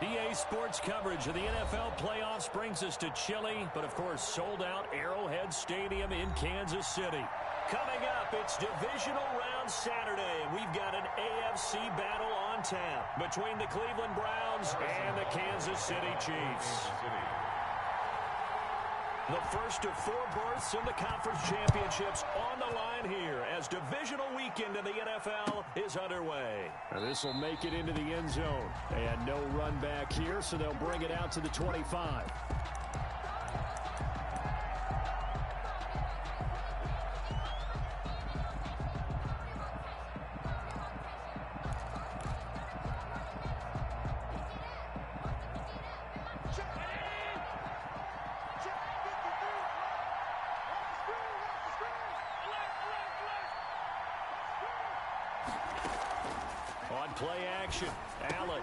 EA Sports coverage of the NFL playoffs brings us to chilly, but of course sold-out Arrowhead Stadium in Kansas City. Coming up, it's Divisional Round Saturday, and we've got an AFC battle on tap between the Cleveland Browns and the Kansas City Chiefs. The first of 4 berths in the conference championships on the line here as divisional weekend in the NFL is underway. This will make it into the end zone. And no run back here, so they'll bring it out to the 25. On play action, Allen.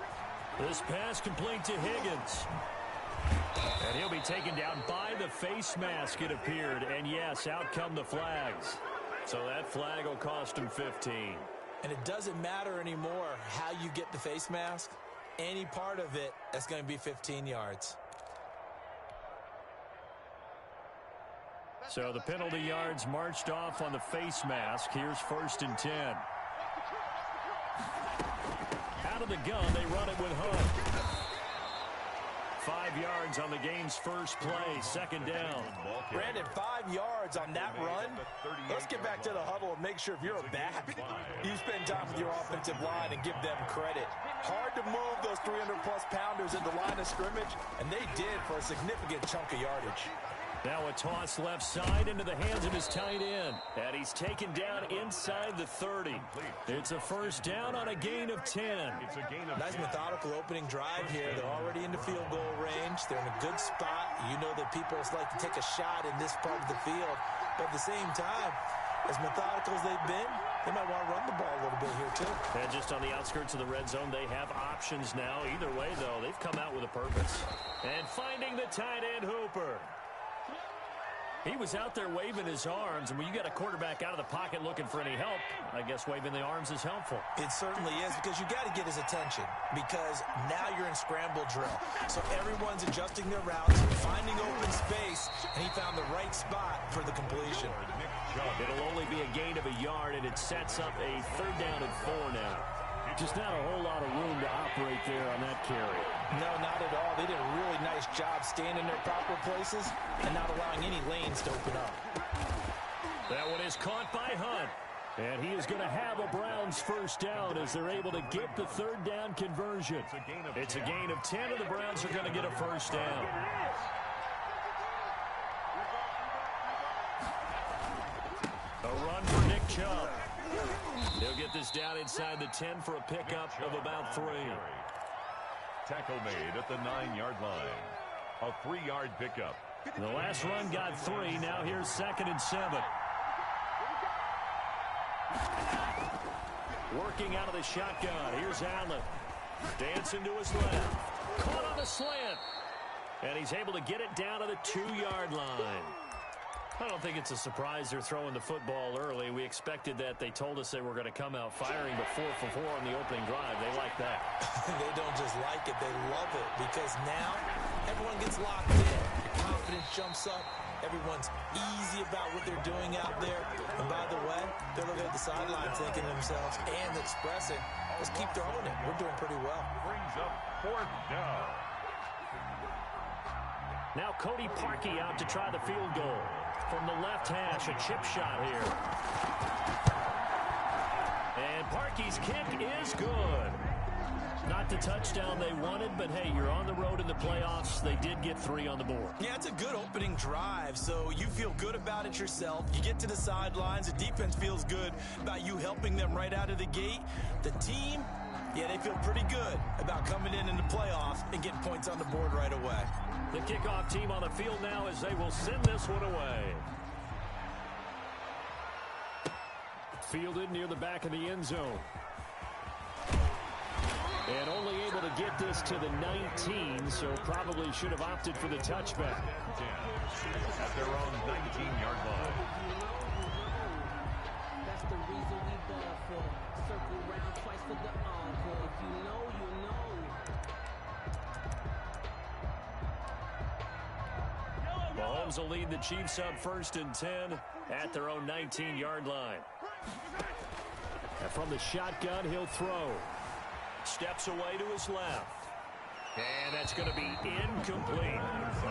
This pass complete to Higgins. And he'll be taken down by the face mask, it appeared. And yes, out come the flags. So that flag will cost him 15. And it doesn't matter anymore how you get the face mask. Any part of it, that's going to be 15 yards. So the penalty yards marched off on the face mask. Here's 1st and 10. Out of the gun, they run it with Hunt. 5 yards on the game's first play, 2nd down. Brandon, 5 yards on that run. Let's get back to the huddle and make sure if you're a back, you spend time with your offensive line and give them credit. Hard to move those 300-plus pounders into line of scrimmage, and they did for a significant chunk of yardage. Now a toss left side into the hands of his tight end. And he's taken down inside the 30. It's a 1st down on a gain of 10. Nice methodical opening drive here. They're already into field goal range. They're in a good spot. You know that people like to take a shot in this part of the field. But at the same time, as methodical as they've been, they might want to run the ball a little bit here too. And just on the outskirts of the red zone, they have options now. Either way, though, they've come out with a purpose. And finding the tight end, Hooper. He was out there waving his arms, and when you got a quarterback out of the pocket looking for any help, I guess waving the arms is helpful. It certainly is, because you got to get his attention, because now you're in scramble drill. So everyone's adjusting their routes, finding open space, and he found the right spot for the completion. It'll only be a gain of a yard, and it sets up a 3rd down and 4 now. Just not a whole lot of room to operate there on that carry. No, not at all. They did a really nice job staying in their proper places and not allowing any lanes to open up. That one is caught by Hunt. And he is going to have a Browns 1st down as they're able to get the 3rd down conversion. It's a gain of 10, and the Browns are going to get a 1st down. A run for Nick Chubb. They'll get this down inside the 10 for a pickup of about 3. Tackle made at the 9-yard line. A 3-yard pickup. The last run got 3. Now here's 2nd and 7. Working out of the shotgun. Here's Allen. Dancing to his left. Caught on the slant. And he's able to get it down to the 2-yard line. I don't think it's a surprise they're throwing the football early. We expected that. They told us they were going to come out firing, but 4 for 4 on the opening drive. They like that. They don't just like it. They love it, because now everyone gets locked in. The confidence jumps up. Everyone's easy about what they're doing out there. And by the way, they're looking at the sidelines thinking to themselves and expressing, let's keep throwing it. We're doing pretty well. Brings up 4th down. Now Cody Parkey out to try the field goal. From the left hash, a chip shot here. And Parkey's kick is good. Not the touchdown they wanted, but hey, you're on the road in the playoffs. They did get 3 on the board. Yeah, it's a good opening drive, so you feel good about it yourself. You get to the sidelines. The defense feels good about you helping them right out of the gate. The team, yeah, they feel pretty good about coming in the playoffs and getting points on the board right away. The kickoff team on the field now as they will send this one away. Fielded near the back of the end zone. And only able to get this to the 19, so probably should have opted for the touchback. At their own 19-yard line. That's the reason we ball for. Circle round twice for the encore. If you know, you know. Mahomes will lead the Chiefs up 1st and 10 at their own 19-yard line. And from the shotgun, he'll throw. Steps away to his left. And that's going to be incomplete.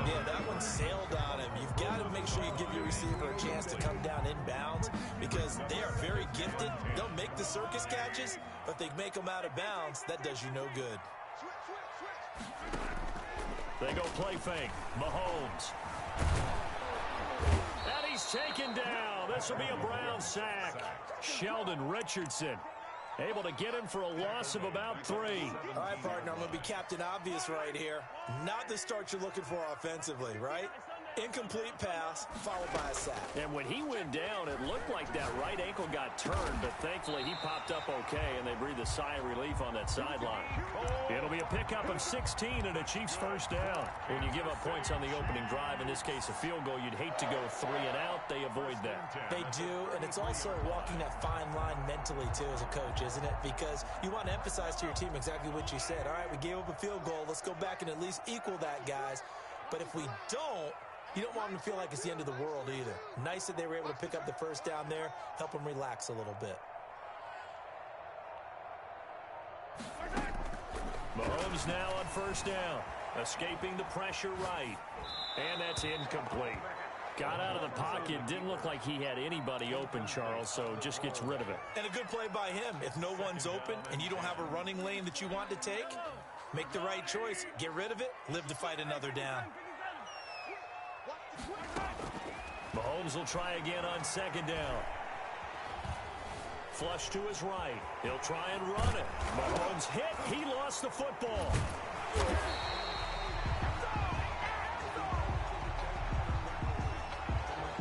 Yeah, that one sailed on him. You've got to make sure you give your receiver a chance to come down inbounds because they are very gifted. They'll make the circus catches, but if they make them out of bounds, that does you no good. They go play fake. Mahomes. And he's taken down. This will be a Brown sack. Sheldon Richardson able to get him for a loss of about 3. All right, partner, I'm going to be Captain Obvious right here. Not the start you're looking for offensively, right? Incomplete pass, followed by a sack. And when he went down, it looked like that right ankle got turned, but thankfully he popped up okay, and they breathed a sigh of relief on that sideline. It'll be a pickup of 16 and a Chiefs first down. When you give up points on the opening drive, in this case a field goal, you'd hate to go 3 and out. They avoid that. They do, and it's also walking that fine line mentally, too, as a coach, isn't it? Because you want to emphasize to your team exactly what you said. All right, we gave up a field goal. Let's go back and at least equal that, guys. But if we don't, you don't want them to feel like it's the end of the world either. Nice that they were able to pick up the first down there, help them relax a little bit. Mahomes now on first down, escaping the pressure right. And that's incomplete. Got out of the pocket, didn't look like he had anybody open, Charles, so just gets rid of it. And a good play by him. If no one's open and you don't have a running lane that you want to take, make the right choice. Get rid of it, live to fight another down. Mahomes will try again on second down. Flush to his right. He'll try and run it. Mahomes hit. He lost the football.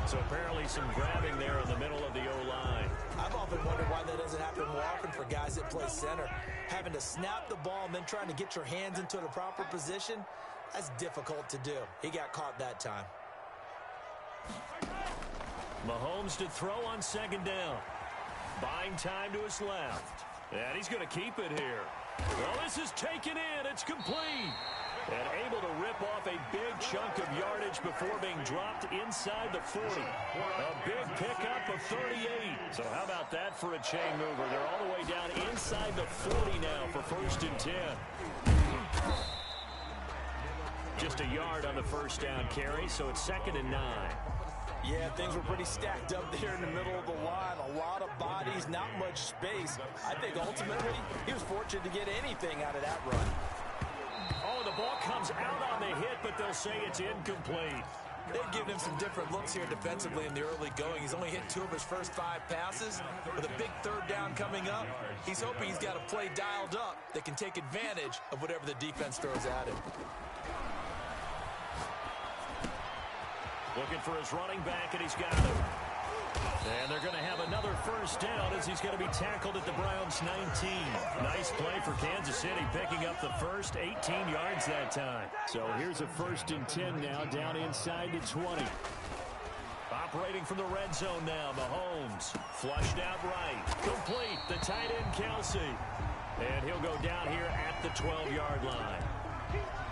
So apparently some grabbing there in the middle of the O-line. I've often wondered why that doesn't happen more often for guys that play center. Having to snap the ball and then trying to get your hands into the proper position, that's difficult to do. He got caught that time. Mahomes to throw on second down. Buying time to his left. And he's going to keep it here. Well, this is taken in. It's complete. And able to rip off a big chunk of yardage before being dropped inside the 40. A big pickup of 38. So how about that for a chain mover? They're all the way down inside the 40 now for 1st and 10. Just a yard on the first down carry, so it's 2nd and 9. Yeah, things were pretty stacked up there in the middle of the line. A lot of bodies, not much space. I think ultimately he was fortunate to get anything out of that run. Oh, the ball comes out on the hit, but they'll say it's incomplete. They've given him some different looks here defensively in the early going. He's only hit 2 of his first 5 passes. With a big third down coming up, he's hoping he's got a play dialed up that can take advantage of whatever the defense throws at him. Looking for his running back, and he's got him. And they're going to have another first down as he's going to be tackled at the Browns' 19. Nice play for Kansas City, picking up the first 18 yards that time. So here's a 1st and 10 now, down inside the 20. Operating from the red zone now, Mahomes. Flushed out right. Complete, the tight end, Kelsey. And he'll go down here at the 12-yard line.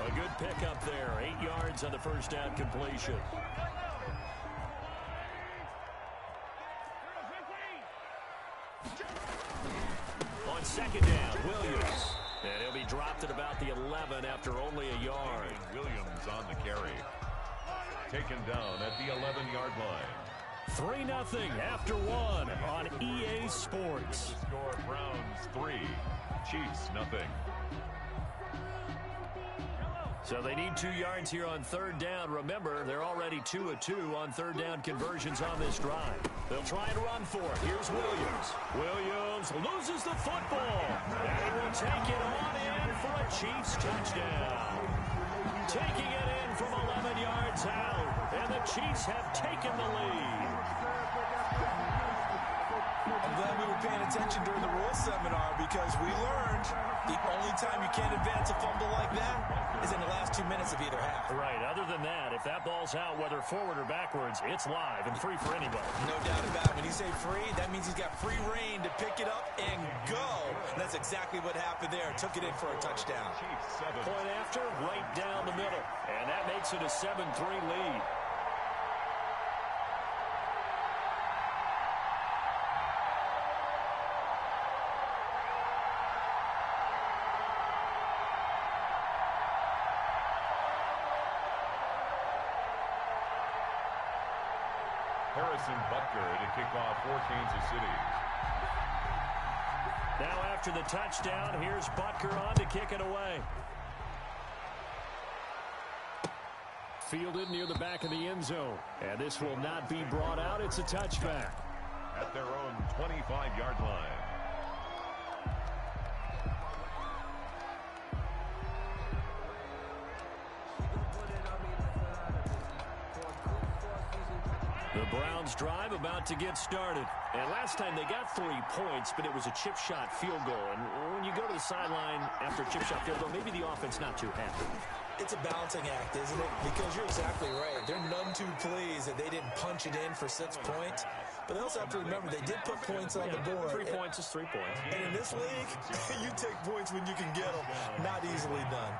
A good pickup there, 8 yards on the first down completion. On second down, Williams. And he'll be dropped at about the 11 after only a yard. Williams on the carry. Taken down at the 11-yard line. 3-0 after 1 on EA Sports. Score Browns 3, Chiefs 0. So they need 2 yards here on third down. Remember, they're already 2 of 2 on third down conversions on this drive. They'll try and run for it. Here's Williams. Williams loses the football. And he will take it on in for a Chiefs touchdown. Taking it in from 11 yards out. And the Chiefs have taken the lead. I'm glad we were paying attention during the rules seminar because we learned the only time you can't advance a fumble like that is in the last 2 minutes of either half. Right. Other than that, if that ball's out, whether forward or backwards, it's live and free for anybody. No doubt about it. When you say free, that means he's got free reign to pick it up and go. And that's exactly what happened there. Took it in for a touchdown. Point after, right down the middle. And that makes it a 7-3 lead. Harrison Butker to kick off for Kansas City. Now after the touchdown, here's Butker on to kick it away. Fielded near the back of the end zone. And this will not be brought out. It's a touchback. At their own 25-yard line. The Browns drive about to get started. And last time they got 3 points, but it was a chip shot field goal. And when you go to the sideline after a chip shot field goal, maybe the offense not too happy. It's a balancing act, isn't it? Because you're exactly right. They're none too pleased that they didn't punch it in for 6 points. But they also have to remember they did put points on the board. 3 points is 3 points. And in this league, you take points when you can get them. Not easily done.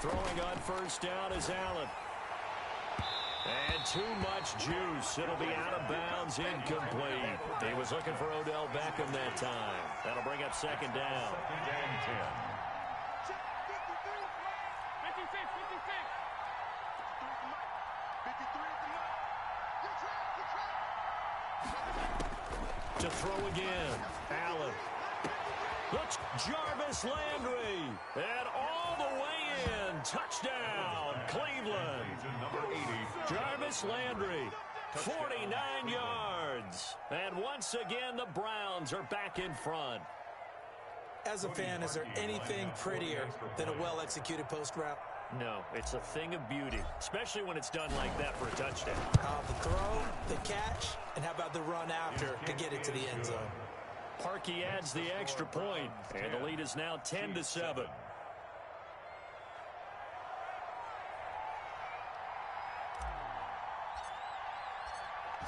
Throwing on first down is Allen. And too much juice. It'll be out of bounds, incomplete. He was looking for Odell Beckham that time. That'll bring up second down. Second and 10. To throw again. Allen. Looks Jarvis Landry. And all the way in. Touchdown, Cleveland. Number 80. Jarvis Landry, 49 yards. And once again, the Browns are back in front. As a fan, is there anything prettier than a well-executed post route? No, it's a thing of beauty, especially when it's done like that for a touchdown. The throw, the catch, and how about the run after to get it to the end zone? Parkey adds the extra point, and the lead is now 10-7.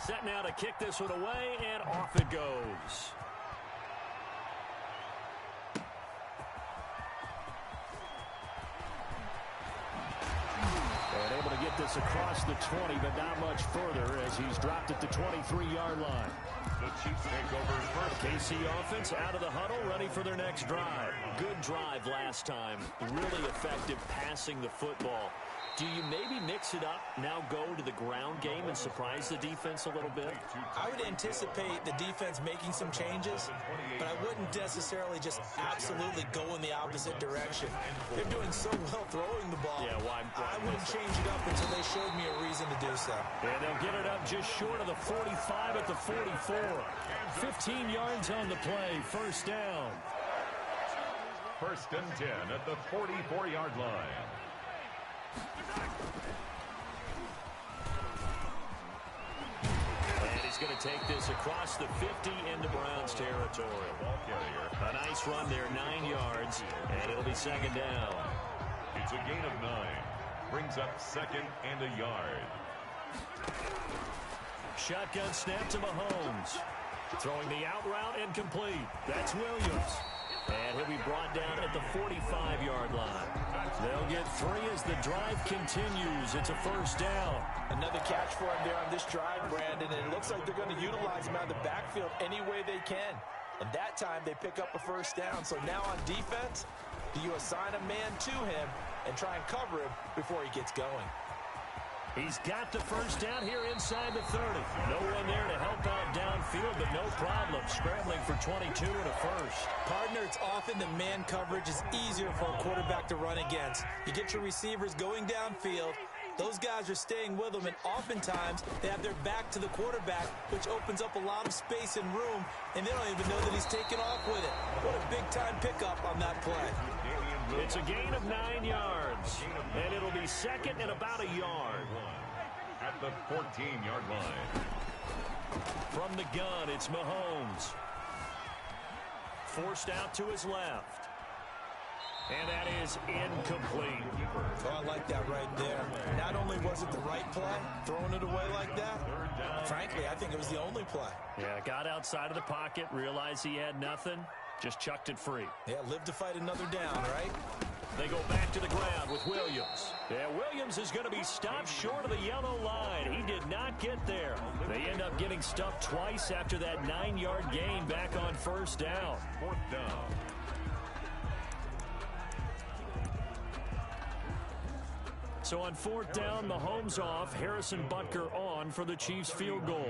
Set now to kick this one away, and off it goes. And able to get this across the 20, but not much further as he's dropped at the 23-yard line. The Chiefs take over first. KC offense out of the huddle, ready for their next drive. Good drive last time. Really effective passing the football. Do you maybe mix it up, now go to the ground game and surprise the defense a little bit? I would anticipate the defense making some changes, but I wouldn't necessarily just absolutely go in the opposite direction. They're doing so well throwing the ball. Yeah, why I wouldn't change it up until they showed me a reason to do so. And they'll get it up just short of the 45 at the 44. 15 yards on the play, first down. First and 10 at the 44-yard line. And he's going to take this across the 50 into Browns territory. Ball carrier. A nice run there, 9 yards, and it'll be second down. It's a gain of 9. Brings up second and a yard. Shotgun snap to Mahomes. Throwing the out route and complete. That's Williams. And he'll be brought down at the 45-yard line. They'll get 3 as the drive continues. It's a first down. Another catch for him there on this drive, Brandon, and it looks like they're going to utilize him out of the backfield any way they can. And that time they pick up a first down. So now on defense, do you assign a man to him and try and cover him before he gets going? He's got the first down here inside the 30. No one there to help out downfield, but no problem. Scrambling for 22 and a first. Partner, it's often the man coverage is easier for a quarterback to run against. You get your receivers going downfield. Those guys are staying with them, and oftentimes they have their back to the quarterback, which opens up a lot of space and room, and they don't even know that he's taking off with it. What a big-time pickup on that play. It's a gain of 9 yards, and it'll be second and about a yard. At the 14-yard line. From the gun, it's Mahomes. Forced out to his left. And that is incomplete. Oh, I like that right there. Not only was it the right play, throwing it away like that, frankly, I think it was the only play. Yeah, got outside of the pocket, realized he had nothing, just chucked it free. Yeah, live to fight another down, right? They go back to the ground with Williams. Yeah, Williams is going to be stopped short of the yellow line. He did not get there. They end up getting stuffed twice after that 9-yard gain back on first down. Fourth down. So on 4th down, Mahomes off, Harrison Butker on for the Chiefs field goal.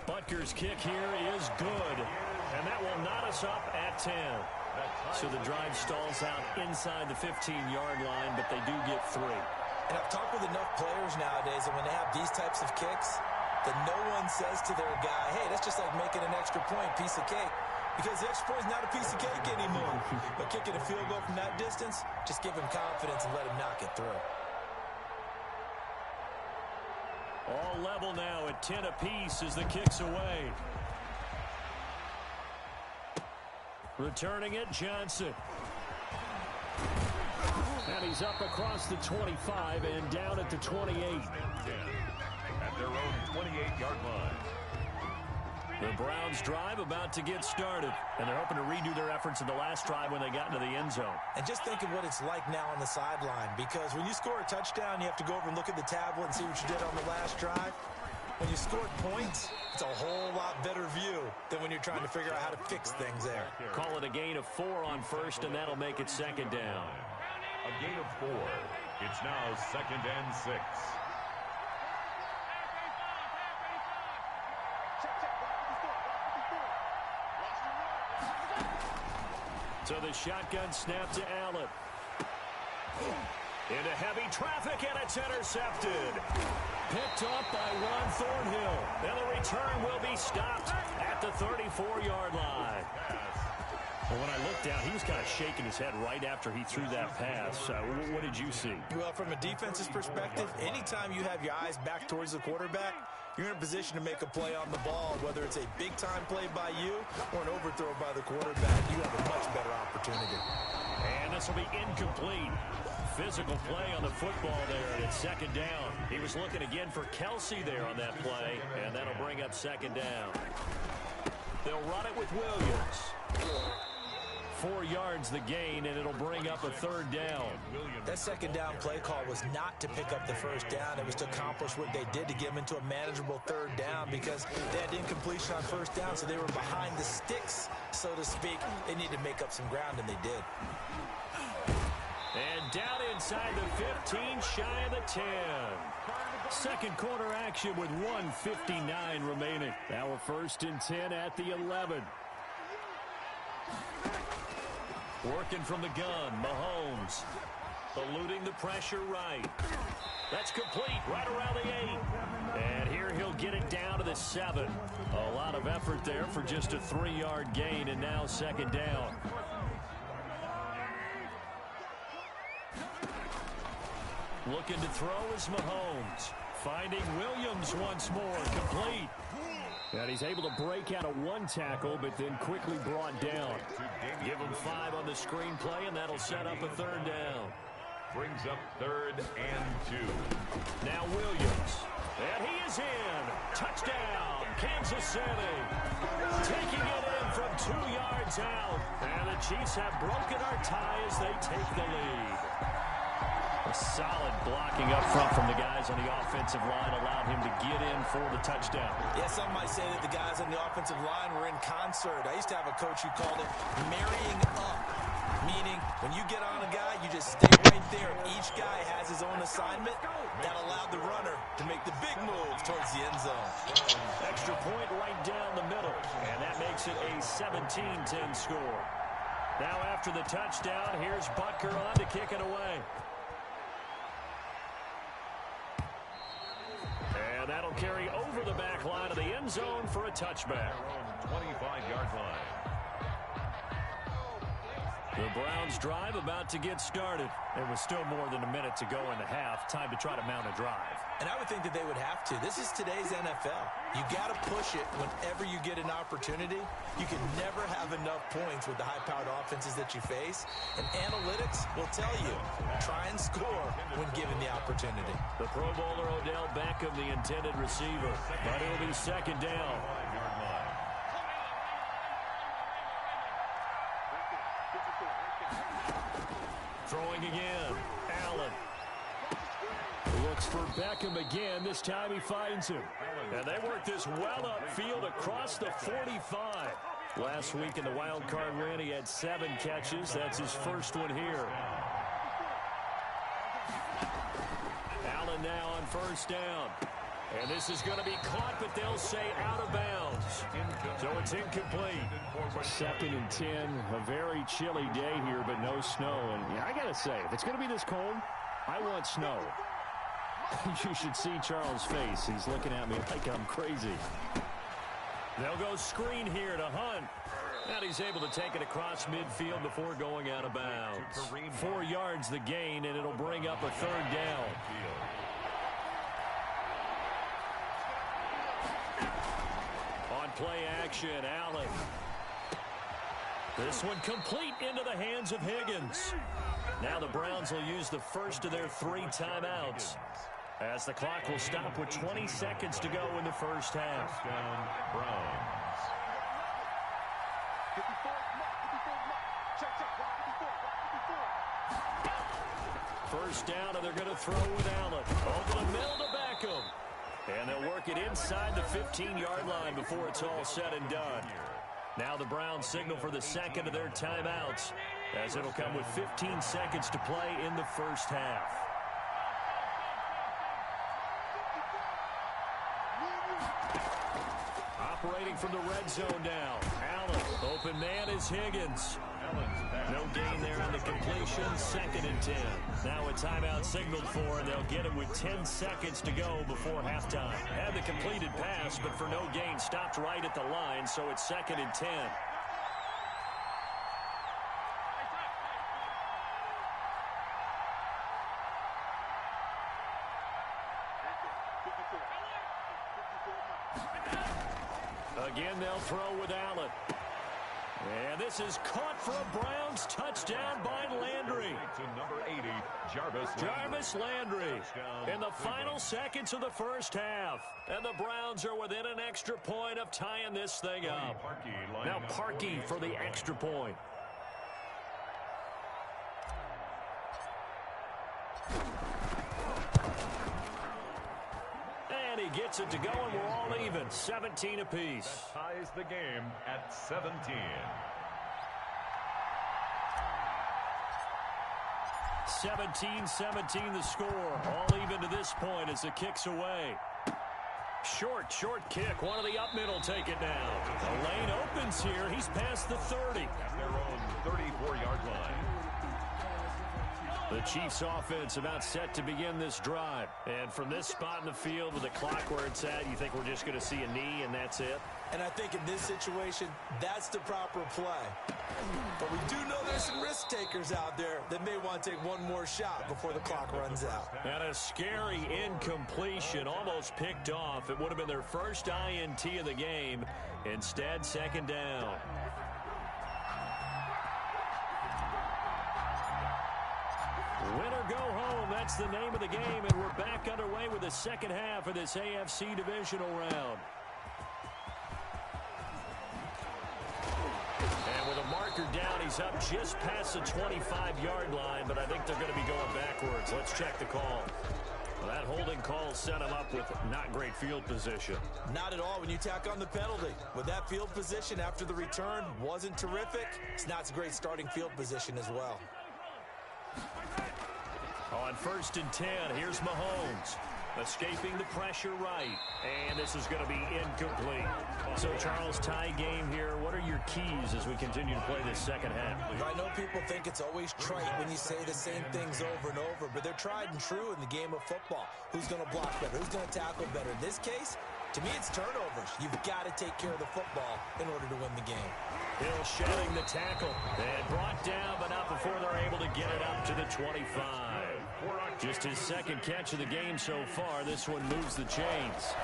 Butker's kick here is good, and that will knot us up at 10. So the drive stalls out inside the 15-yard line, but they do get 3. And I've talked with enough players nowadays that when they have these types of kicks, that no one says to their guy, hey, that's just like making an extra point, piece of cake. Because the extra point is not a piece of cake anymore. But kicking a field goal from that distance, just give him confidence and let him knock it through. All level now at 10 apiece as the kick's away. Returning it, Johnson. And he's up across the 25 and down at the 28. At their own 28-yard line. The Browns drive about to get started, and they're hoping to redo their efforts in the last drive when they got into the end zone. And just think of what it's like now on the sideline, because when you score a touchdown, you have to go over and look at the tablet and see what you did on the last drive. When you scored points, it's a whole lot better view than when you're trying to figure out how to fix things there. Call it a gain of 4 on first, and that'll make it 2nd down. A gain of 4. It's now 2nd and 6. So the shotgun snap to Allen. Into heavy traffic, and it's intercepted. Picked up by Ron Thornhill. And the return will be stopped at the 34-yard line. Well, when I looked down, he was kind of shaking his head right after he threw that pass. What did you see? Well, from a defense's perspective, anytime you have your eyes back towards the quarterback, you're in a position to make a play on the ball, whether it's a big-time play by you or an overthrow by the quarterback. You have a much better opportunity. And this will be incomplete. Physical play on the football there, and it's 2nd down. He was looking again for Kelsey there on that play, and that'll bring up 2nd down. They'll run it with Williams. 4 yards the gain, and it'll bring up a 3rd down. That 2nd down play call was not to pick up the 1st down. It was to accomplish what they did to get them into a manageable 3rd down, because they had incompletion on 1st down, so they were behind the sticks, so to speak. They needed to make up some ground, and they did. And down inside the 15, shy of the 10. Second quarter action with 1:59 remaining. Now a 1st and 10 at the 11. Working from the gun, Mahomes. Eluding the pressure right. That's complete right around the 8. And here he'll get it down to the 7. A lot of effort there for just a 3-yard gain, and now 2nd down. Looking to throw is Mahomes. Finding Williams once more. Complete. And he's able to break out of 1 tackle, but then quickly brought down. Give him 5 on the screenplay, and that'll set up a 3rd down. Brings up 3rd and 2. Now Williams. And he is in. Touchdown, Kansas City. Taking it in from 2 yards out. And the Chiefs have broken our tie as they take the lead. A solid blocking up front from the guys on the offensive line allowed him to get in for the touchdown. Yeah, some might say that the guys on the offensive line were in concert. I used to have a coach who called it marrying up, meaning when you get on a guy, you just stay right there. Each guy has his own assignment. That allowed the runner to make the big move towards the end zone. Extra point right down the middle, and that makes it a 17-10 score. Now after the touchdown, here's Butker on to kick it away. And that'll carry over the back line of the end zone for a touchback. 25-yard line. The Browns drive about to get started. There was still more than a minute to go in the half. Time to try to mount a drive. And I would think that they would have to. This is today's NFL. You got to push it whenever you get an opportunity. You can never have enough points with the high-powered offenses that you face. And analytics will tell you, try and score when given the opportunity. The Pro Bowler Odell Beckham, the intended receiver. But it'll be 2nd down. Throwing again. Allen. Looks for Beckham again. This time he finds him. And they work this well upfield across the 45. Last week in the wild card win, he had 7 catches. That's his first one here. Allen now on first down. And this is going to be caught, but they'll say out of bounds. So it's incomplete. 2nd and 10. A very chilly day here, but no snow. And yeah, I got to say, if it's going to be this cold, I want snow. You should see Charles' face. He's looking at me like I'm crazy. They'll go screen here to Hunt. And he's able to take it across midfield before going out of bounds. 4 yards the gain, and it'll bring up a 3rd down. Play action, Allen. This one complete into the hands of Higgins. Now the Browns will use the first of their 3 timeouts, as the clock will stop with 20 seconds to go in the first half. Browns. First down, and they're going to throw with Allen. Over the middle to Beckham. And they'll work it inside the 15-yard line before it's all said and done. Now the Browns signal for the 2nd of their timeouts, as it'll come with 15 seconds to play in the first half. Operating from the red zone now. Allen, open man is Higgins. No gain there on the completion. 2nd and 10. Now a timeout signaled for, and they'll get it with 10 seconds to go before halftime. Had the completed pass, but for no gain, stopped right at the line, so it's 2nd and 10. Again, they'll throw with Allen. And this is caught for a Browns touchdown by Landry. To number 80, Jarvis Landry in the final seconds of the first half. And the Browns are within an extra point of tying this thing up. Now Parkey for the extra point. And he gets it to go, and we're all even. 17 apiece. That ties the game at 17. (17-17) the score. All even to this point as the kick's away. Short kick. One of the up middle take it now. The lane opens here. He's past the 30. At their own 34-yard line. The Chiefs offense about set to begin this drive. And from this spot in the field with the clock where it's at, you think we're just going to see a knee and that's it? And I think in this situation, that's the proper play. But we do know there's some risk takers out there that may want to take one more shot before the clock runs out. And a scary incompletion, almost picked off. It would have been their first INT of the game. Instead, 2nd down. Win or go home, that's the name of the game, and we're back underway with the second half of this AFC divisional round. And with a marker down, he's up just past the 25-yard line, but I think they're going to be going backwards. Let's check the call. Well, that holding call set him up with not great field position. Not at all when you tack on the penalty. With that field position after the return wasn't terrific, it's not a great starting field position as well. On 1st and 10, here's Mahomes. Escaping the pressure right. And this is going to be incomplete. So, Charles, tie game here. What are your keys as we continue to play this second half? I know people think it's always trite when you say the same things over and over, but they're tried and true in the game of football. Who's going to block better? Who's going to tackle better? In this case, to me, it's turnovers. You've got to take care of the football in order to win the game. Hill shedding the tackle. And brought down, but not before they're able to get it up to the 25. Just his 2nd catch of the game so far. This one moves the chains.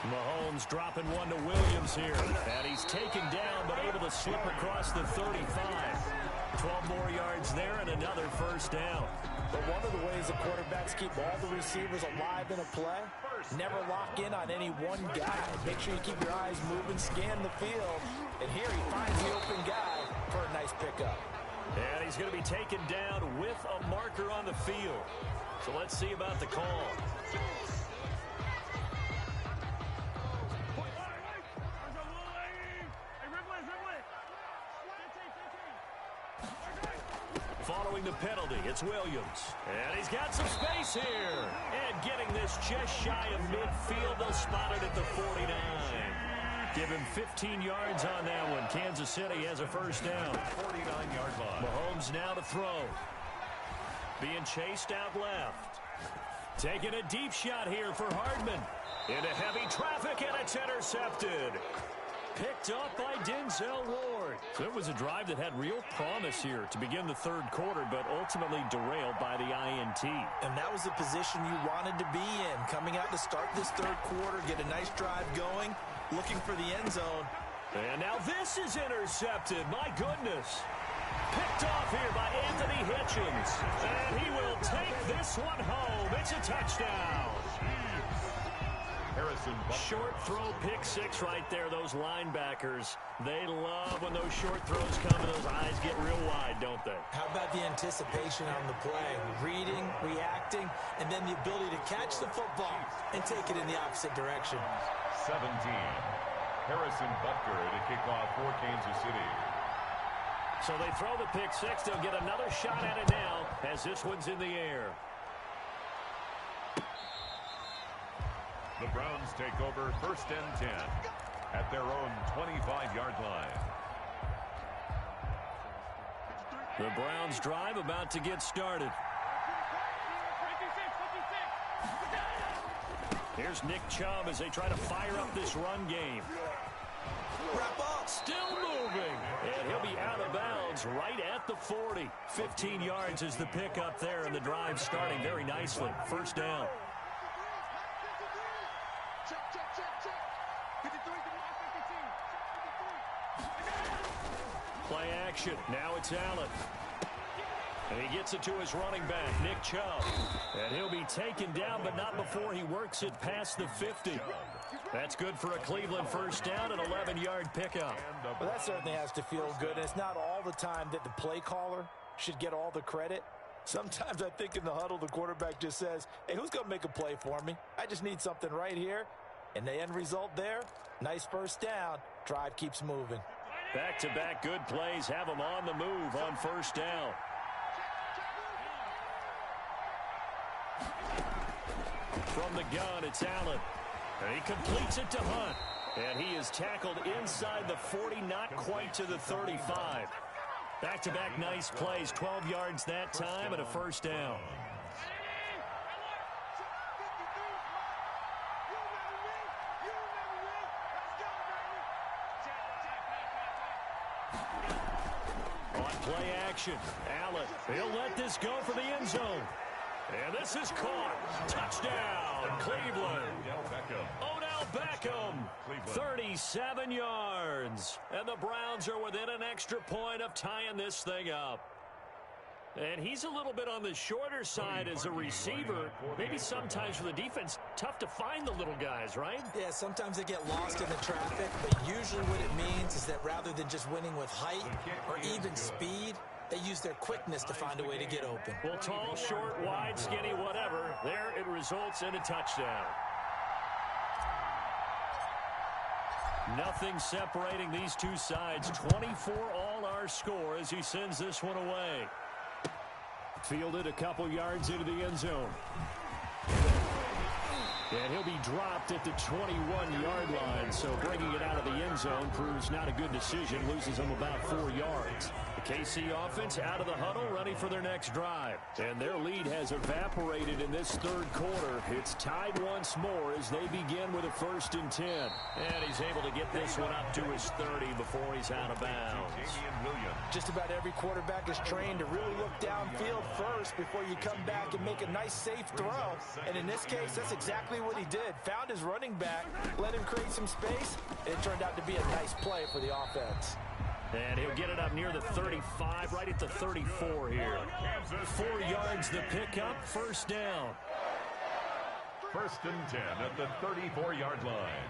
Mahomes dropping one to Williams here. And he's taken down, but able to slip across the 35. 12 more yards there and another first down. But one of the ways the quarterbacks keep all the receivers alive in a play, never lock in on any one guy. Make sure you keep your eyes moving, scan the field. And here he finds the open guy for a nice pickup. And he's going to be taken down with a marker on the field. So let's see about the call. Following the penalty, it's Williams. And he's got some space here. And getting this just shy of midfield, they'll spot it at the 49. Give him 15 yards on that one. Kansas City has a first down. 49-yard line. Mahomes now to throw. Being chased out left. Taking a deep shot here for Hardman. Into heavy traffic, and it's intercepted. Picked up by Denzel Ward. So it was a drive that had real promise here to begin the third quarter, but ultimately derailed by the INT. And that was the position you wanted to be in. Coming out to start this third quarter, get a nice drive going, looking for the end zone. And now this is intercepted. My goodness. Picked off here by Anthony Hitchens. And he will take this one home. It's a touchdown. Short throw, pick six right there. Those linebackers, they love when those short throws come and those eyes get real wide, don't they? How about the anticipation on the play? Reading, reacting, and then the ability to catch the football and take it in the opposite direction. 17. Harrison Butker to kick off for Kansas City. So they throw the pick six. They'll get another shot at it now as this one's in the air. The Browns take over 1st and 10 at their own 25-yard line. The Browns drive about to get started. Here's Nick Chubb as they try to fire up this run game. Wrap up. Still moving. And he'll be out of bounds right at the 40. 15 yards is the pickup there, and the drive starting very nicely. First down. Play action. Now it's Allen. And he gets it to his running back, Nick Chubb. And he'll be taken down, but not before he works it past the 50. That's good for a Cleveland first down, an 11-yard pickup. Well, that certainly has to feel good. And it's not all the time that the play caller should get all the credit. Sometimes I think in the huddle, the quarterback just says, hey, who's going to make a play for me? I just need something right here. And the end result there, nice first down. Drive keeps moving. Back-to-back good plays have him on the move on first down. From the gun, it's Allen. And he completes it to Hunt. And he is tackled inside the 40, not quite to the 35. Back-to-back nice plays, 12 yards that time and a first down. On play action, Allen, he'll let this go for the end zone. And this is caught. Touchdown, Cleveland. Odell Beckham, 37 yards. And the Browns are within an extra point of tying this thing up. And he's a little bit on the shorter side as a receiver. Maybe sometimes for the defense, tough to find the little guys, right? Yeah, sometimes they get lost in the traffic, but usually what it means is that rather than just winning with height or even speed, they use their quickness to find a way to get open. Well, tall, short, wide, skinny, whatever. There it results in a touchdown. Nothing separating these two sides. 24 all our score as he sends this one away. Fielded a couple yards into the end zone. And he'll be dropped at the 21-yard line, so bringing it out of the end zone proves not a good decision, loses him about 4 yards. The KC offense out of the huddle, ready for their next drive. And their lead has evaporated in this third quarter. It's tied once more as they begin with a 1st and 10. And he's able to get this one up to his 30 before he's out of bounds. Just about every quarterback is trained to really look downfield first before you come back and make a nice, safe throw. And in this case, that's exactly what he did. Found his running back, let him create some space, and it turned out to be a nice play for the offense. And he'll get it up near the 35, right at the 34 here. 4 yards the pickup, first down. 1st and 10 at the 34-yard line.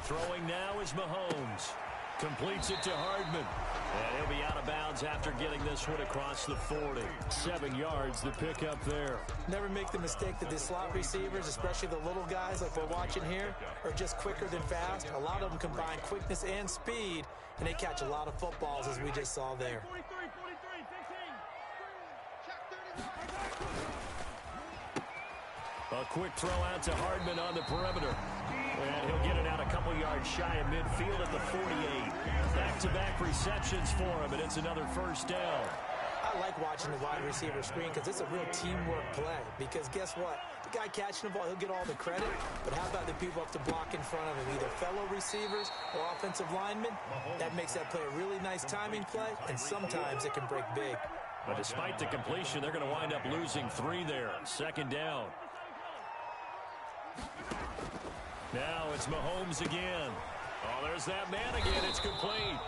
Throwing now is Mahomes. Completes it to Hardman. And he'll be out of bounds after getting this one across the 40. 7 yards, the pickup there. Never make the mistake that the slot receivers, especially the little guys like we're watching here, are just quicker than fast. A lot of them combine quickness and speed, and they catch a lot of footballs as we just saw there. A quick throw out to Hardman on the perimeter. And he'll get it out a couple yards shy of midfield at the 48. Back-to-back receptions for him, and it's another first down. I like watching the wide receiver screen because it's a real teamwork play. Because guess what? The guy catching the ball, he'll get all the credit. But how about the people up to block in front of him, either fellow receivers or offensive linemen? That makes that play a really nice timing play, and sometimes it can break big. But despite the completion, they're going to wind up losing 3 there. Second down. Now it's Mahomes again. Oh, there's that man again. It's complete.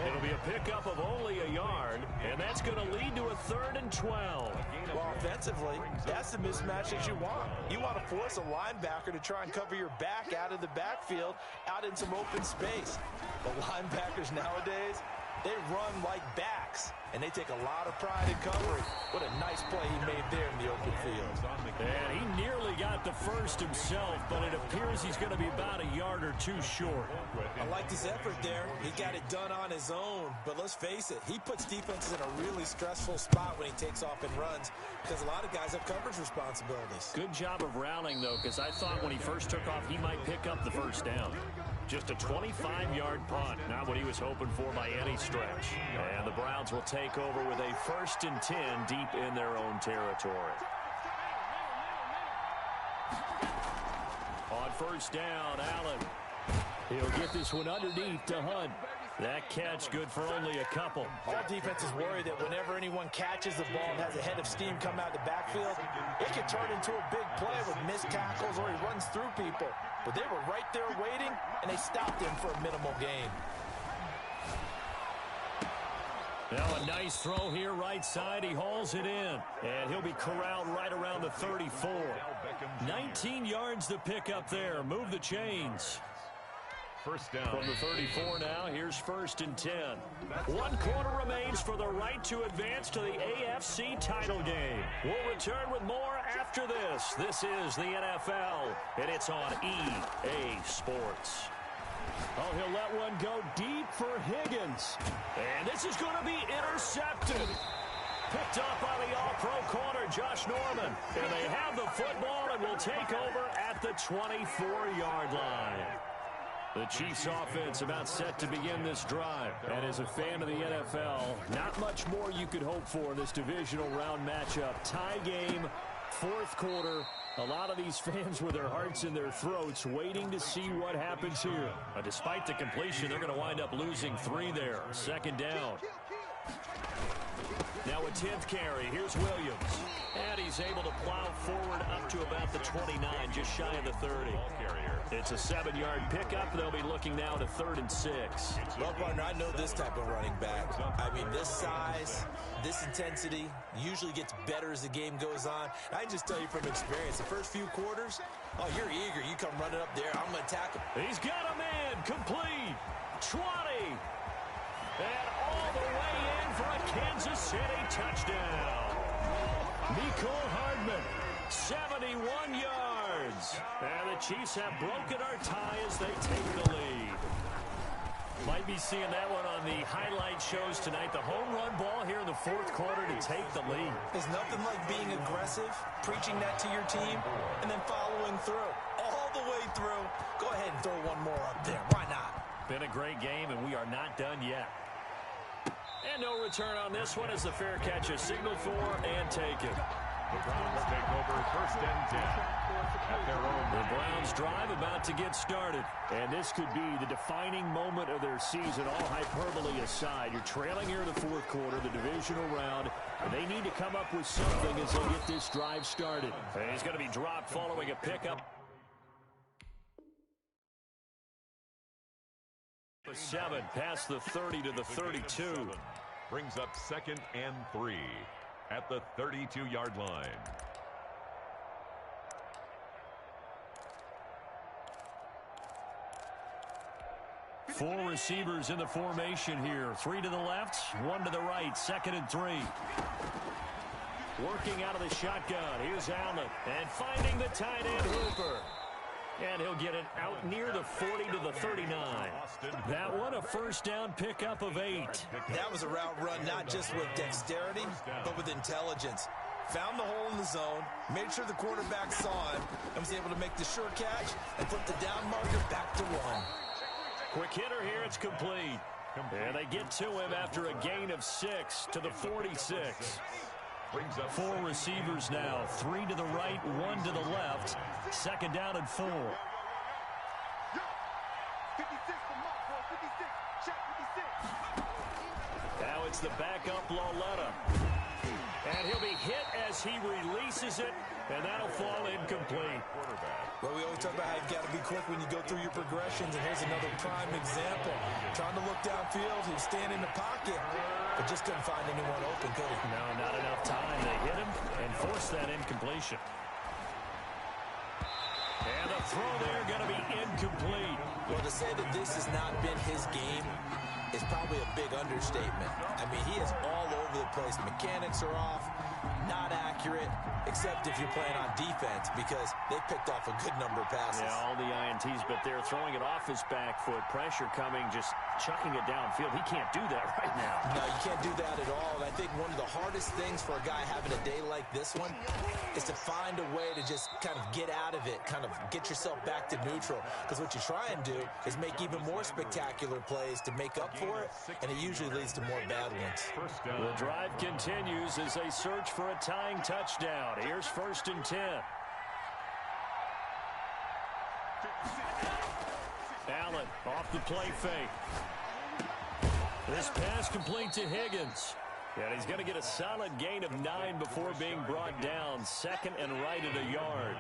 It'll be a pickup of only a yard, and that's going to lead to a 3rd and 12. Well, offensively, that's the mismatch that you want. You want to force a linebacker to try and cover your back out of the backfield, out in some open space. The linebackers nowadays, they run like backs, and they take a lot of pride in covering. What a nice play he made there in the open field. And he nearly got the first himself, but it appears he's going to be about a yard or 2 short. I liked his effort there. He got it done on his own. But let's face it, he puts defenses in a really stressful spot when he takes off and runs because a lot of guys have coverage responsibilities. Good job of rallying, though, because I thought when he first took off, he might pick up the first down. Just a 25-yard punt, not what he was hoping for by any stretch. And the Browns will take over with a 1st and 10 deep in their own territory. On first down, Allen. He'll get this one underneath to Hunt. That catch good for only a couple. All defenses worry that whenever anyone catches the ball and has a head of steam come out of the backfield, it can turn into a big play with missed tackles or he runs through people. But they were right there waiting, and they stopped him for a minimal gain. Now a nice throw here right side. He hauls it in, and he'll be corralled right around the 34. 19 yards to pick up there. Move the chains. First down. From the 34 now, here's 1st and 10. 1 quarter remains for the right to advance to the AFC title game. We'll return with more after this. This is the NFL, and it's on EA Sports. Oh, he'll let one go deep for Higgins. And this is going to be intercepted. Picked up by the all-pro corner, Josh Norman. And they have the football and will take over at the 24-yard line. The Chiefs offense about set to begin this drive. And as a fan of the NFL, not much more you could hope for in this divisional round matchup. Tie game, 4th quarter. A lot of these fans with their hearts in their throats waiting to see what happens here. But despite the completion, they're going to wind up losing 3 there. Second down. Now a 10th carry. Here's Williams. And he's able to plow forward up to about the 29, just shy of the 30. It's a 7-yard pickup. They'll be looking now to 3rd and 6. Well, partner, I know this type of running back. I mean, this size, this intensity usually gets better as the game goes on. I can just tell you from experience, the first few quarters, oh, you're eager. You come running up there. I'm going to tackle. He's got a man. Complete. 20. And all the way in for a Kansas City touchdown. Mecole Hardman, 71 yards. And the Chiefs have broken our tie as they take the lead. Might be seeing that one on the highlight shows tonight. The home run ball here in the 4th quarter to take the lead. There's nothing like being aggressive, preaching that to your team, and then following through. All the way through. Go ahead and throw one more up there. Why not? Been a great game, and we are not done yet. And no return on this one as the fair catch is signaled for and taken. The Browns take over 1st and 10 at their own. The Browns drive about to get started. And this could be the defining moment of their season, all hyperbole aside. You're trailing here in the 4th quarter, the divisional round, and they need to come up with something as they get this drive started. And he's going to be dropped following a pickup. 7 past the 30 to the 32. Brings up 2nd and 3 at the 32-yard line. Four receivers in the formation here. 3 to the left, 1 to the right. 2nd and 3. Working out of the shotgun. Here's Allen. And finding the tight end Hooper. And he'll get it out near the 40 to the 39. That one a first down pickup of 8. That was a route run not just with dexterity, but with intelligence. Found the hole in the zone, made sure the quarterback saw him, and was able to make the sure catch and flip the down marker back to 1. Quick hitter here, it's complete. And they get to him after a gain of 6 to the 46. 4 receivers now, 3 to the right, 1 to the left. Second down and 4. Now it's the backup Lauletta. And he'll be hit as he releases it, and that'll fall incomplete. Well, we always talk about how you've got to be quick when you go through your progressions, and here's another prime example. Trying to look downfield, he was standing in the pocket, but just couldn't find anyone open, could he? No, not enough time. They hit him and forced that incompletion. And the throw there going to be incomplete. Well, to say that this has not been his game is probably a big understatement. I mean, he is all over the place. Mechanics are off, not accurate, except if you're playing on defense, because they picked off a good number of passes. Yeah, all the INTs, but they're throwing it off his back foot. Pressure coming, just chucking it downfield. He can't do that right now. No, you can't do that at all. And I think one of the hardest things for a guy having a day like this one is to find a way to just kind of get out of it, kind of get yourself back to neutral. Because what you try and do is make even more spectacular plays to make up for it, and it usually leads to more bad ones. The drive continues as they search for a tying touchdown. Here's 1st and 10. Allen off the play fake. This pass complete to Higgins. And he's going to get a solid gain of 9 before being brought down. 2nd and right at a yard.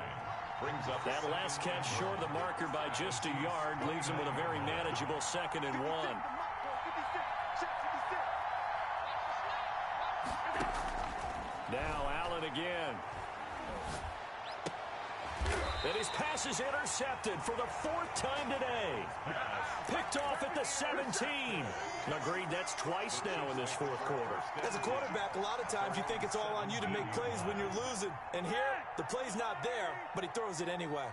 That last catch short of the marker by just a yard leaves him with a very manageable 2nd and 1. Now Allen again. And his pass is intercepted for the 4th time today. Picked off at the 17. Agreed, that's twice now in this 4th quarter. As a quarterback, a lot of times you think it's all on you to make plays when you're losing. And here, the play's not there, but he throws it anyway.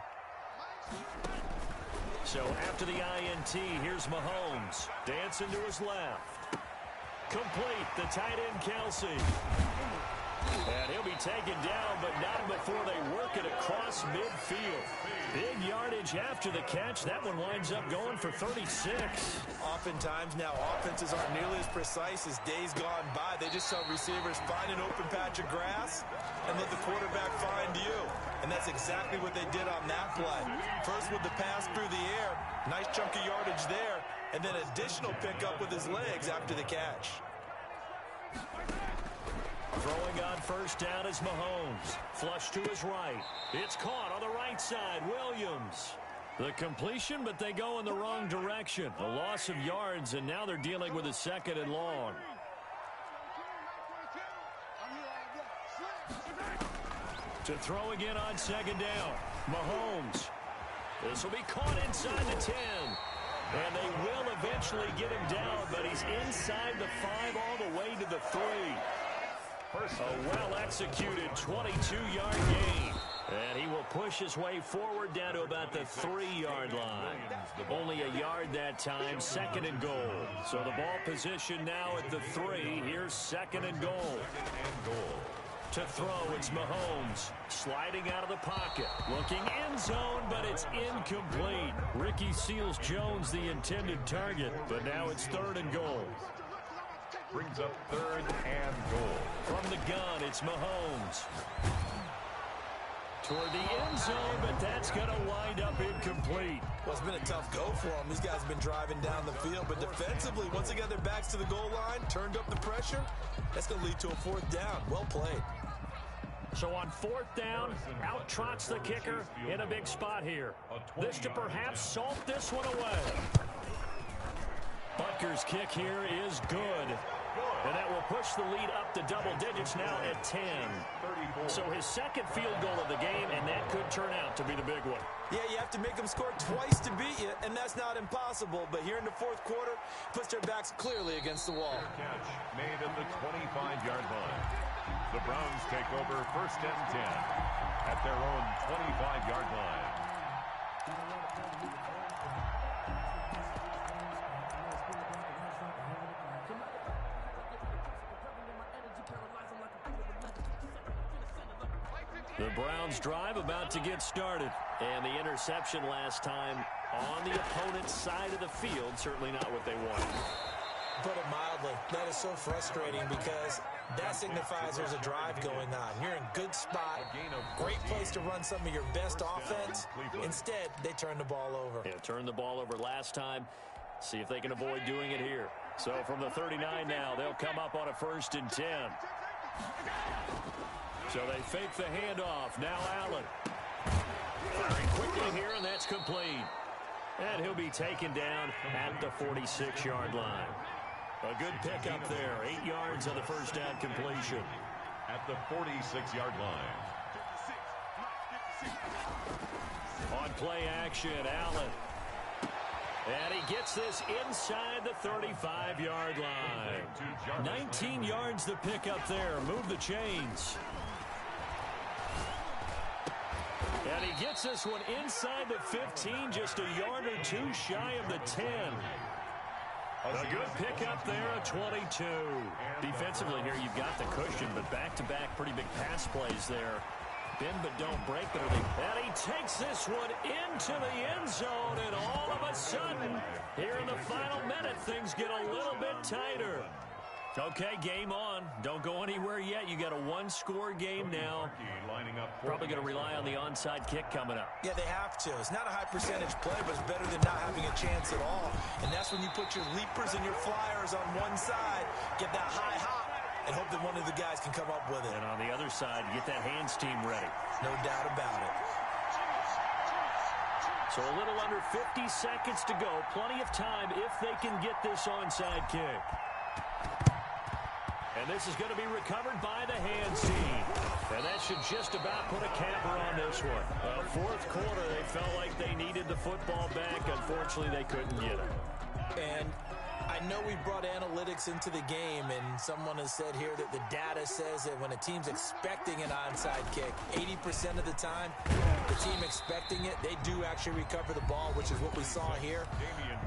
So after the INT, here's Mahomes. Dancing to his left. Complete, the tight end Kelsey. And he'll be taken down, but not before they work it across midfield. Big yardage after the catch. That one winds up going for 36. Oftentimes now offenses aren't nearly as precise as days gone by. They just tell receivers, find an open patch of grass and let the quarterback find you. And that's exactly what they did on that play. First with the pass through the air, nice chunk of yardage there, and then additional pickup with his legs after the catch. Throwing on 1st down is Mahomes. Flush to his right. It's caught on the right side. Williams. The completion, but they go in the wrong direction. A loss of yards, and now they're dealing with a 2nd and long. To throw again on 2nd down. Mahomes. This will be caught inside the 10. And they will eventually get him down, but he's inside the 5 all the way to the 3. A well-executed 22-yard gain. And he will push his way forward down to about the 3-yard line. Only a yard that time, 2nd and goal. So the ball position now at the 3. Here's 2nd and goal. To throw, it's Mahomes. Sliding out of the pocket. Looking end zone, but it's incomplete. Ricky Seals-Jones, the intended target. But now it's 3rd and goal. Brings up 3rd and goal. From the gun, it's Mahomes. Toward the end zone, but that's going to wind up incomplete. Well, it's been a tough go for them. These guys have been driving down the field, but defensively, once they got their backs to the goal line, turned up the pressure, that's going to lead to a 4th down. Well played. So on 4th down, out trots the kicker in a big spot here. This to perhaps salt this one away. Butker's kick here is good. And that will push the lead up to double digits now at 10. So his 2nd field goal of the game, and that could turn out to be the big one. Yeah, you have to make them score twice to beat you, and that's not impossible. But here in the 4th quarter, puts their backs clearly against the wall. Catch made at the 25-yard line. The Browns take over 1st and 10 at their own 25-yard line. The Browns drive about to get started. And the interception last time on the opponent's side of the field. Certainly not what they wanted. Put it mildly, that is so frustrating because that signifies there's a drive going on. You're in good spot, great place to run some of your best offense. Instead, they turn the ball over. Yeah, turned the ball over last time. See if they can avoid doing it here. So from the 39 now, they'll come up on a 1st and 10. So they fake the handoff. Now Allen. Firing quickly here, and that's complete. And he'll be taken down at the 46-yard line. A good pickup there. 8 yards on the first down completion. At the 46-yard line. On play action, Allen. And he gets this inside the 35-yard line. 19 yards to pick up there. Move the chains. And he gets this one inside the 15, just a yard or two shy of the 10. A good pickup there, a 22. Defensively here, you've got the cushion, but back-to-back pretty big pass plays there. Bend but don't break, but and he takes this one into the end zone, and all of a sudden, here in the final minute, things get a little bit tighter. Okay, game on. Don't go anywhere yet. You got a one-score game now. Probably going to rely on the onside kick coming up. Yeah, they have to. It's not a high-percentage play, but it's better than not having a chance at all. And that's when you put your leapers and your flyers on one side, get that high hop, and hope that one of the guys can come up with it. And on the other side, get that hands team ready. No doubt about it. So a little under 50 seconds to go. Plenty of time if they can get this onside kick. And this is going to be recovered by the hands team. And that should just about put a capper on this one. Fourth quarter, they felt like they needed the football back. Unfortunately, they couldn't get it. And I know we brought analytics into the game, and someone has said here that the data says that when a team's expecting an onside kick, 80% of the time, the team expecting it, they do actually recover the ball, which is what we saw here.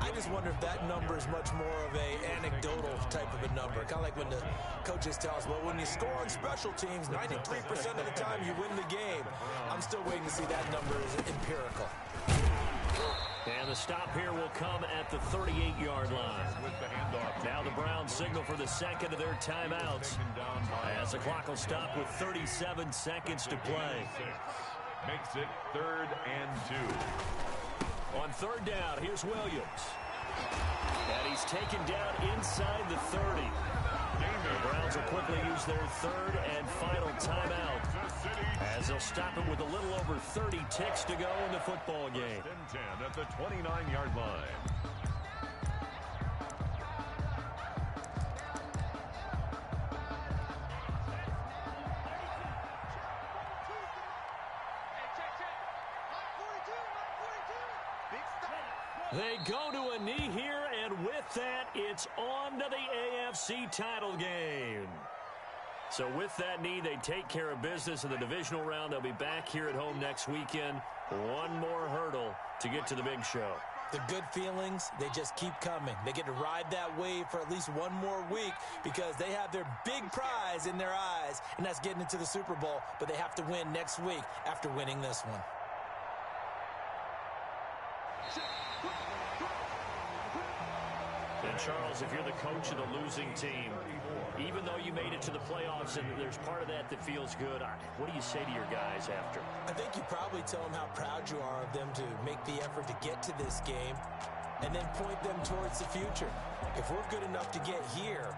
I just wonder if that number is much more of a anecdotal type of a number. Kind of like when the coaches tell us, well, when you score on special teams, 93% of the time you win the game. I'm still waiting to see that number is empirical. And the stop here will come at the 38-yard line. Now the Browns signal for the second of their timeouts, as the clock will stop with 37 seconds to play. Makes it 3rd and 2. On 3rd down, here's Williams. And he's taken down inside the 30. The Browns will quickly use their 3rd and final timeout, as they'll stop it with a little over 30 ticks to go in the football game. 10 at the 29-yard line. They go to a knee here, and with that, it's on to the AFC title game. So with that knee, they take care of business in the divisional round. They'll be back here at home next weekend. One more hurdle to get to the big show. The good feelings, they just keep coming. They get to ride that wave for at least one more week because they have their big prize in their eyes, and that's getting into the Super Bowl. But they have to win next week after winning this one. And Charles, if you're the coach of the losing team, even though you made it to the playoffs and there's part of that that feels good, what do you say to your guys after? I think you probably tell them how proud you are of them to make the effort to get to this game and then point them towards the future. If we're good enough to get here,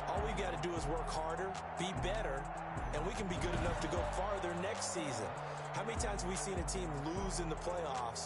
all we got to do is work harder, be better, and we can be good enough to go farther next season. How many times have we seen a team lose in the playoffs